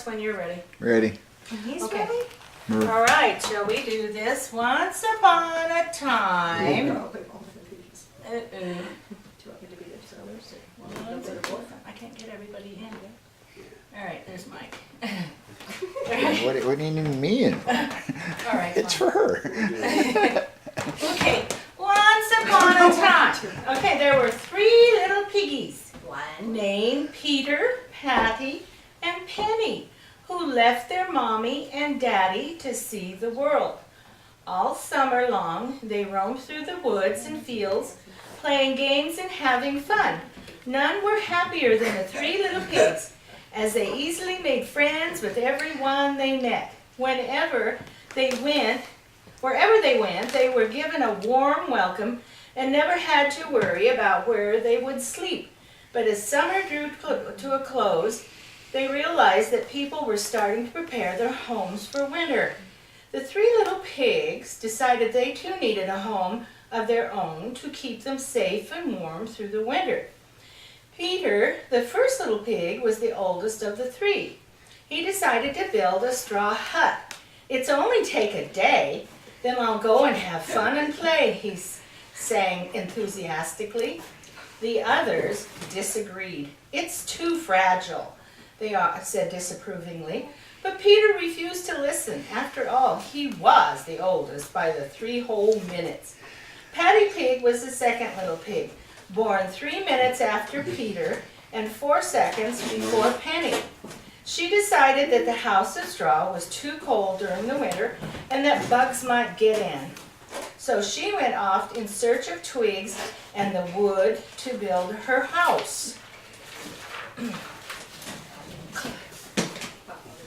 when you're ready. Ready. He's Okay. ready? All right, shall we do this? Once upon a time. Uh-oh. I can't get everybody in. All right, there's Mike. What do you need me in? All right, It's fine. for her. Okay, once upon a time. Okay, there were 3 little piggies named Peter, Patty, and Penny, who left their mommy and daddy to see the world. All summer long, they roamed through the woods and fields, playing games and having fun. None were happier than the 3 little pigs, as they easily made friends with everyone they met. Wherever they went, they were given a warm welcome and never had to worry about where they would sleep. But as summer drew to a close, they realized that people were starting to prepare their homes for winter. The 3 little pigs decided they too needed a home of their own to keep them safe and warm through the winter. Peter, the first little pig, was the oldest of the 3. He decided to build a straw hut. "It's only take a day, then I'll go and have fun and play," he sang enthusiastically. The others disagreed. "It's too fragile," they said disapprovingly. But Peter refused to listen. After all, he was the oldest by the 3 whole minutes. Patty Pig was the second little pig, born 3 minutes after Peter and 4 seconds before Penny. She decided that the house of straw was too cold during the winter and that bugs might get in. So she went off in search of twigs and the wood to build her house.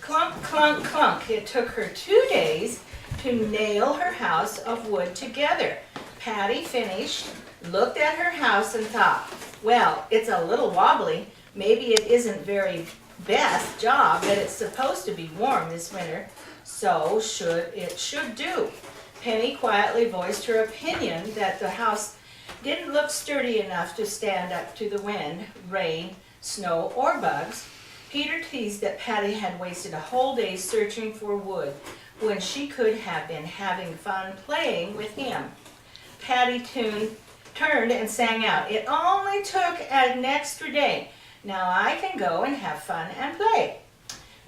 Clunk, clunk, clunk. It took her 2 days to nail her house of wood together. Patty finished, looked at her house and thought, "Well, it's a little wobbly. Maybe it isn't very best job, but it's supposed to be warm this winter, so it should do." Penny quietly voiced her opinion that the house didn't look sturdy enough to stand up to the wind, rain, snow, or bugs. Peter teased that Patty had wasted a whole day searching for wood when she could have been having fun playing with him. Patty turned and sang out, "It only took an extra day. Now I can go and have fun and play."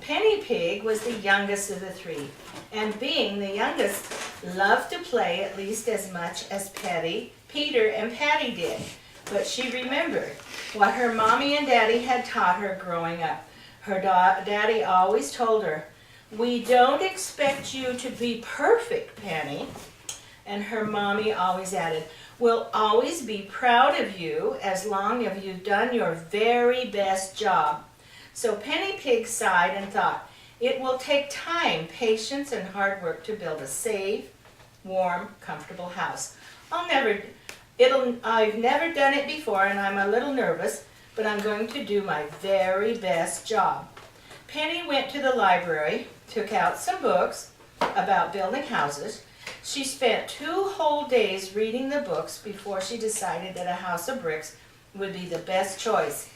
Penny Pig was the youngest of the 3, and being the youngest, loved to play at least as much as Peter and Patty did. But she remembered what her mommy and daddy had taught her growing up. Her daddy always told her, "We don't expect you to be perfect, Penny." And her mommy always added, "We'll always be proud of you as long as you've done your very best job." So Penny Pig sighed and thought, "It will take time, patience, and hard work to build a safe, warm, comfortable house. I've never done it before and I'm a little nervous, but I'm going to do my very best job." Penny went to the library, took out some books about building houses. She spent 2 whole days reading the books before she decided that a house of bricks would be the best choice.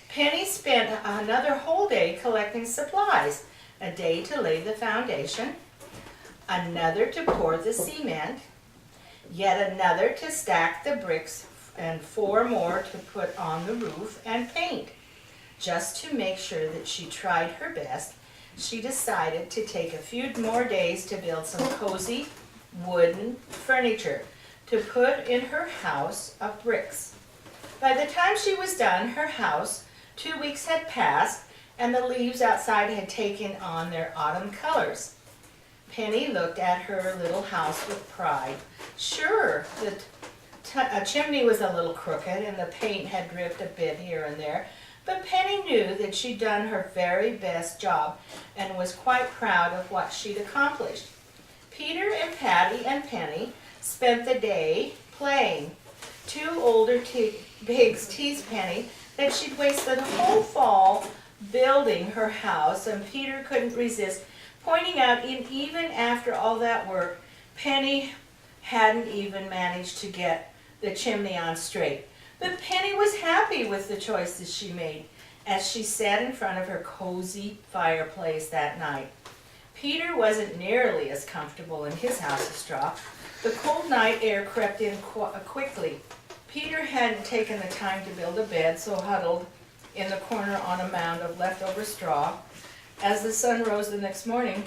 Penny spent another whole day collecting supplies, a day to lay the foundation, another to pour the cement, yet another to stack the bricks, and 4 more to put on the roof and paint. Just to make sure that she tried her best, she decided to take a few more days to build some cozy wooden furniture to put in her house of bricks. By the time she was done, her house, 2 weeks had passed, and the leaves outside had taken on their autumn colors. Penny looked at her little house with pride. Sure, the chimney was a little crooked and the paint had dripped a bit here and there, but Penny knew that she'd done her very best job and was quite proud of what she'd accomplished. Peter and Patty and Penny spent the day playing. 2 older pigs teased Penny that she'd wasted a whole fall building her house, and Peter couldn't resist pointing out even after all that work, Penny hadn't even managed to get the chimney on straight. But Penny was happy with the choices she made, as she sat in front of her cozy fireplace that night. Peter wasn't nearly as comfortable in his house of straw. The cold night air crept in quickly. Peter hadn't taken the time to build a bed, so huddled in the corner on a mound of leftover straw. As the sun rose the next morning,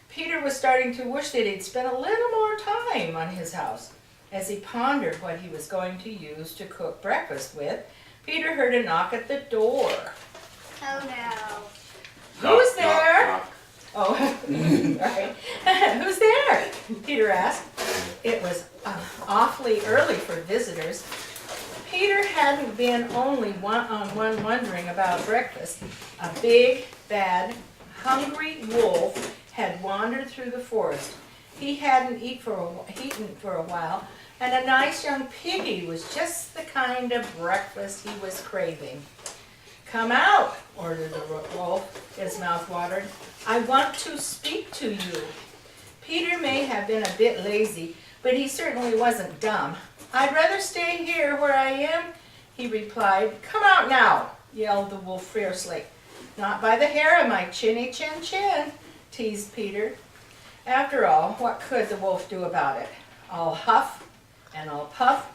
Peter was starting to wish that he'd spent a little more time on his house. As he pondered what he was going to use to cook breakfast with, Peter heard a knock at the door. Oh no. Who's there? Oh, right. Who's there? Peter asked. It was awfully early for visitors. Peter hadn't been only one wondering about breakfast. A big, bad, hungry wolf had wandered through the forest. He hadn't eaten for a while, and a nice young piggy was just the kind of breakfast he was craving. "Come out," ordered the wolf, his mouth watered. "I want to speak to you." Peter may have been a bit lazy, but he certainly wasn't dumb. "I'd rather stay here where I am," he replied. "Come out now," yelled the wolf fiercely. "Not by the hair of my chinny chin chin," teased Peter. After all, what could the wolf do about it? "I'll huff and I'll puff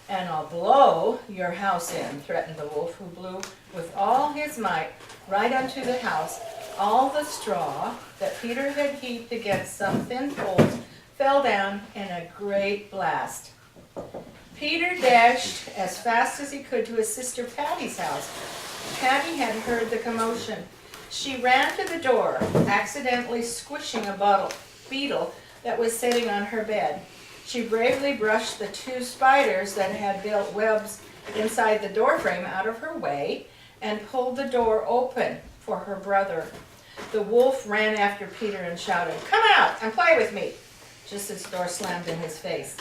and I'll blow your house in," threatened the wolf, who blew with all his might right onto the house. All the straw that Peter had heaped against some thin poles fell down in a great blast. Peter dashed as fast as he could to his sister Patty's house. Patty had heard the commotion. She ran to the door, accidentally squishing a beetle that was sitting on her bed. She bravely brushed the 2 spiders that had built webs inside the doorframe out of her way and pulled the door open for her brother. The wolf ran after Peter and shouted, "Come out and play with me," just as the door slammed in his face.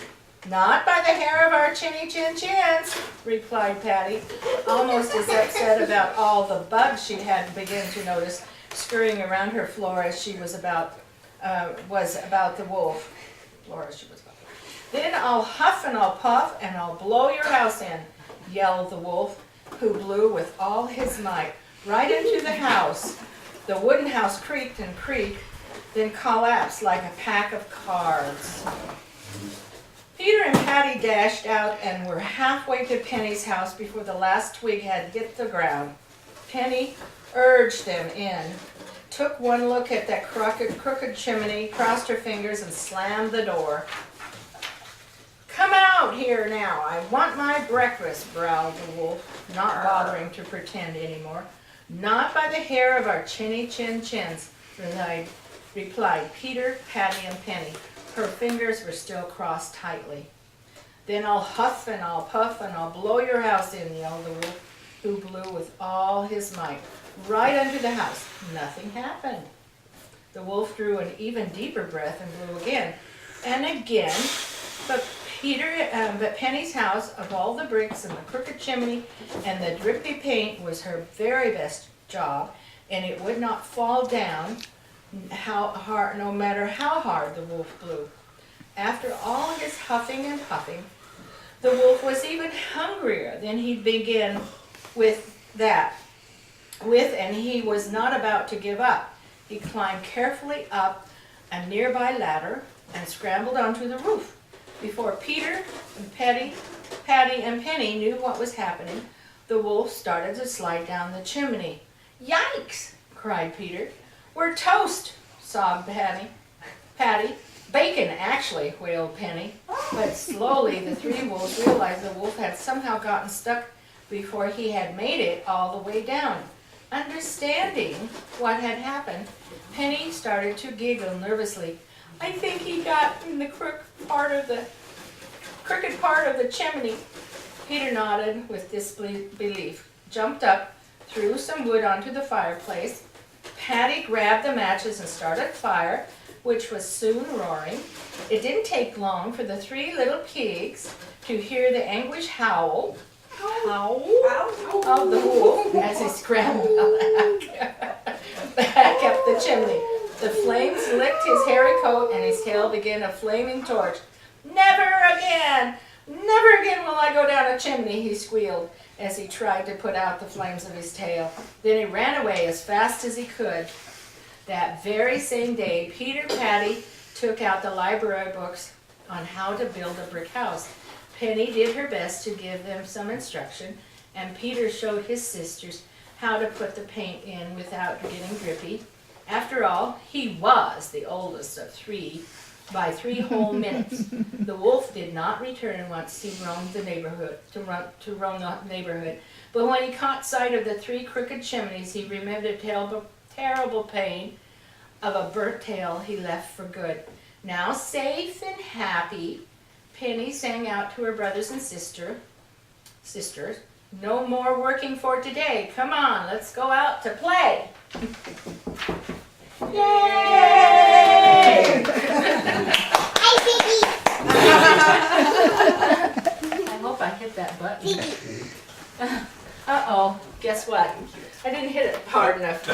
"Not by the hair of our chinny chin chins," replied Patty, almost as upset about all the bugs she had begun to notice scurrying around her floor as she was about the wolf. "Then I'll huff and I'll puff and I'll blow your house in," yelled the wolf, who blew with all his might right into the house. The wooden house creaked and creaked, then collapsed like a pack of cards. Peter and Patty dashed out and were halfway to Penny's house before the last twig had hit the ground. Penny urged them in, took one look at that crooked chimney, crossed her fingers, and slammed the door. "Come out here now, I want my breakfast," growled the wolf, not bothering to pretend anymore. "Not by the hair of our chinny chin chins," replied Peter, Patty, and Penny. Her fingers were still crossed tightly. "Then I'll huff and I'll puff and I'll blow your house in," yelled the wolf, who blew with all his might right under the house. Nothing happened. The wolf drew an even deeper breath and blew again and again, but Penny's house, of all the bricks and the crooked chimney and the drippy paint, was her very best job, and it would not fall down no matter how hard the wolf blew. After all his huffing and puffing, the wolf was even hungrier than he'd begun with, and he was not about to give up. He climbed carefully up a nearby ladder and scrambled onto the roof. Before Peter and Patty and Penny knew what was happening, the wolf started to slide down the chimney. "Yikes!" cried Peter. "We're toast," sobbed Patty. "Bacon, actually," wailed Penny. But slowly the 3 wolves realized the wolf had somehow gotten stuck before he had made it all the way down. Understanding what had happened, Penny started to giggle nervously. "I think he got in the crooked part of the chimney." Peter nodded with disbelief, jumped up, threw some wood onto the fireplace. Patty grabbed the matches and started a fire, which was soon roaring. It didn't take long for the 3 little pigs to hear the anguished howl of the wolf as he scrambled back up the chimney. The flames licked his hairy coat and his tail began a flaming torch. Never again will I go down a chimney," he squealed, as he tried to put out the flames of his tail. Then he ran away as fast as he could. That very same day, Peter Patty took out the library books on how to build a brick house. Penny did her best to give them some instruction, and Peter showed his sisters how to put the paint in without getting drippy. After all, he was the oldest of three by 3 whole minutes. The wolf did not return once he roamed the neighborhood to roam the neighborhood. But when he caught sight of the 3 crooked chimneys, he remembered the terrible pain of a burnt tail he left for good. Now safe and happy, Penny sang out to her brothers and sisters, "No more working for today. Come on, let's go out to play." Yay! Hi, Piggy. I hope I hit that button. Uh-oh, guess what? I didn't hit it hard enough.